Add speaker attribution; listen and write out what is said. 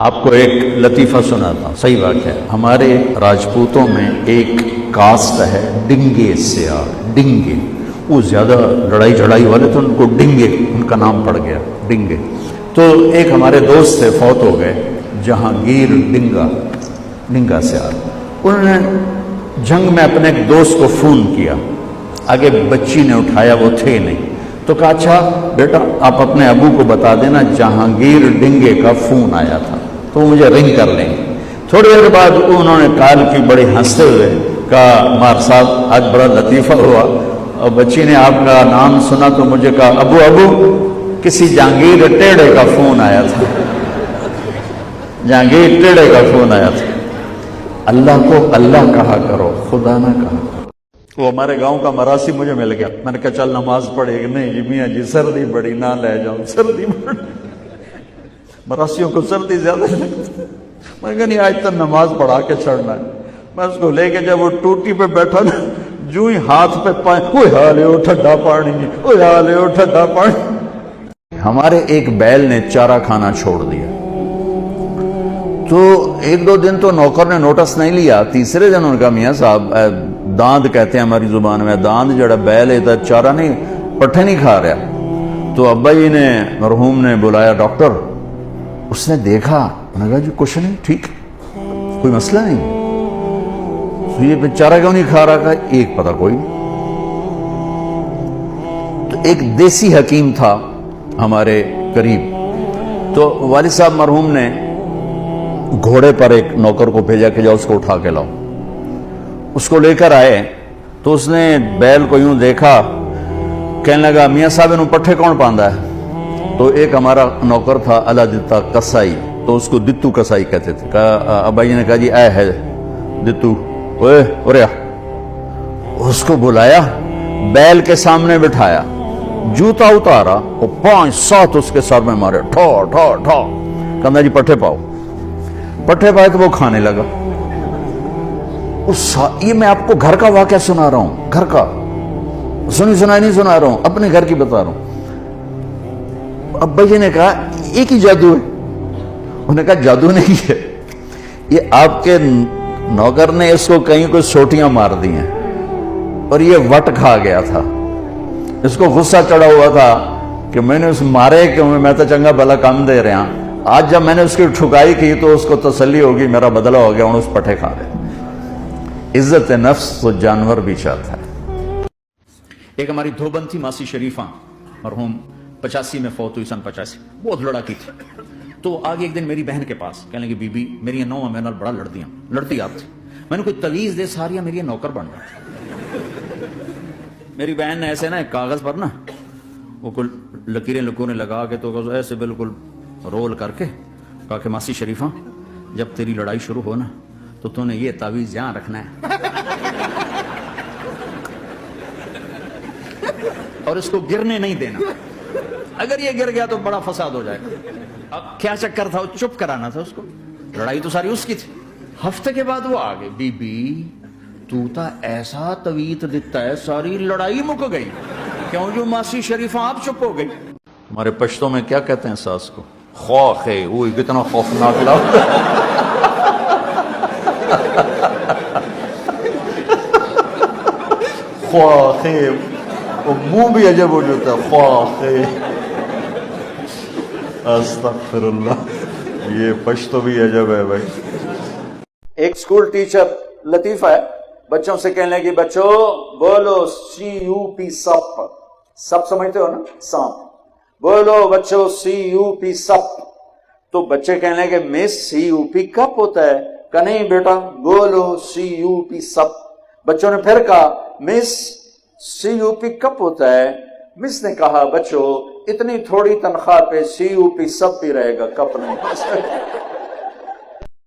Speaker 1: آپ کو ایک لطیفہ سناتا ہوں، صحیح بات ہے۔ ہمارے راجپوتوں میں ایک کاسٹ ہے ڈنگے سیار، ڈنگے، وہ زیادہ لڑائی جھڑائی والے تو ان کو ڈنگے، ان کا نام پڑ گیا ڈنگے۔ تو ایک ہمارے دوست سے فوت ہو گئے جہانگیر ڈنگا سیار، انہوں نے جنگ میں اپنے ایک دوست کو فون کیا، آگے بچی نے اٹھایا، وہ تھے نہیں، تو کہا اچھا بیٹا آپ اپنے ابو کو بتا دینا جہانگیر ڈنگے کا فون آیا تھا تو مجھے رنگ کر لیں گے۔ تھوڑی دیر بعد انہوں نے کال کی بڑی ہنستے ہوئے، کہا مار صاحب آج بڑا لطیفہ ہوا، اور بچی نے آپ کا نام سنا تو مجھے کہا ابو کسی جہانگیر ٹیڑے کا فون آیا تھا، جہانگیر ٹیڑے کا فون آیا تھا۔ اللہ کو اللہ کہا کرو، خدا نہ کہا کرو۔ وہ ہمارے گاؤں کا مراسی مجھے مل گیا، میں نے کہا چل نماز پڑھے گی، نہیں جی میاں جی سردی بڑی نہ لے جاؤں، سردی بڑی، مراسیوں کو سردی زیادہ لگتی، میں نے کہا نہیں آج تک نماز پڑھا کے چھڑنا ہے۔ میں اس کو لے کے جب وہ ٹوٹی پہ بیٹھا نا، جو ہی ہاتھ پہ پائیں، اوہ حالے ہو ٹھنڈا پانی، اوہ حالے ہو ٹھنڈا پانی۔ ہمارے ایک بیل نے چارہ کھانا چھوڑ دیا، تو ایک دو دن تو نوکر نے نوٹس نہیں لیا، تیسرے دن انہوں نے کہا میاں صاحب داند کہتے ہیں ہماری زبان میں، داند جڑا بیل ہے چارہ نہیں، پٹھے نہیں کھا رہا۔ تو ابا جی نے مرحوم نے بلایا ڈاکٹر، اس نے دیکھا، انہوں نے کہا جی کچھ نہیں، ٹھیک کوئی مسئلہ نہیں، تو یہ چارہ کیوں نہیں کھا رہا؟ کہا ایک پتہ کوئی نہیں۔ تو ایک دیسی حکیم تھا ہمارے قریب، تو والد صاحب مرحوم نے گھوڑے پر ایک نوکر کو بھیجا کہ جاؤ اس کو اٹھا کے لاؤ۔ اس کو لے کر آئے تو اس نے بیل کو یوں دیکھا، کہنے لگا میاں صاحب انہوں پٹھے کون پاندا ہے؟ تو ایک ہمارا نوکر تھا اللہ دتا کسائی، تو اس کو دتو کسائی کہتے تھے۔ ابا جی نے کہا جی اے ہے دتو، اوے اوریا، اس کو بلایا، بیل کے سامنے بٹھایا، جوتا اتارا، وہ 5-7 اس کے سر میں مارے، ٹھو ٹھو ٹھو، کہنا جی پٹھے پاؤ، پٹھے پائے تو وہ کھانے لگا۔ یہ میں آپ کو گھر کا واقعہ سنا رہا ہوں، گھر کا سنائی نہیں سنا رہا ہوں، اپنے گھر کی بتا رہا ہوں۔ ابا جی نے کہا ایک ہی جادو ہے، انہوں نے کہا جادو نہیں ہے، یہ آپ کے نوکر نے اس کو کہیں کوئی سوٹیاں مار دی ہیں اور یہ وٹ کھا گیا تھا، اس کو غصہ چڑھا ہوا تھا کہ میں نے اس مارے کہ میں تو چنگا بھلا کام دے رہا ہوں، آج جب میں نے اس کی ٹھکائی کی تو اس کو تسلی ہوگی میرا بدلہ ہو گیا، اس پٹھے کھا رہے۔ عزت نفس تو جانور بھی چاہتا ہے۔ ایک ہماری دھوبن تھی ماسی شریفہ، مرحوم 85 میں فوت ہوئی، سن 85، بہت لڑاکی تھی۔ تو آگے ایک دن میری بہن کے پاس کہنے لگی بی بی میری نو میرے نال بڑا لڑتی آپ تھی، میں نے کوئی تویز دے ساریا میری نوکر بن رہا۔ میری بہن نے ایسے نا ایک کاغذ پر نا وہ کل لکیریں لکونے لگا کے تو ایسے بالکل رول کر کے کہا کہ ماسی شریفہ جب تیری لڑائی شروع ہو نا تو تو نے یہ تعویذ یہاں رکھنا ہے اور اس کو گرنے نہیں دینا، اگر یہ گر گیا تو بڑا فساد ہو جائے گا۔ اب کیا چکر تھا، چپ کرانا تھا اس کو، لڑائی تو ساری اس کی تھی۔ ہفتے کے بعد وہ آگے، بی بی تو تا ایسا تویت دیتا ہے ساری لڑائی مک گئی، کیوں جو ماسی شریفہ آپ چپ ہو گئی۔ ہمارے پشتوں میں کیا کہتے ہیں ساس کو؟ خوف ہے، وہ کتنا خوفناک لفظ، خوف ہے، وہ منہ بھی عجب ہو جاتا ہے، خوف ہے، استغفر اللہ، یہ پشتو بھی عجب ہے بھائی۔ ایک اسکول ٹیچر لطیفہ ہے، بچوں سے کہنے لگی بچوں بولو CUP سپ، سپ سمجھتے ہو نا، سانپ، بولو بچوں CUP سپ۔ تو بچے کہنے لگے مس CUP کپ ہوتا ہے؟ کہ نہیں بیٹا بولو CUP سپ۔ بچوں نے پھر کہا مس CUP کپ ہوتا ہے؟ مس نے کہا بچوں اتنی تھوڑی تنخواہ پہ CUP سب بھی رہے گا، کپ نہیں۔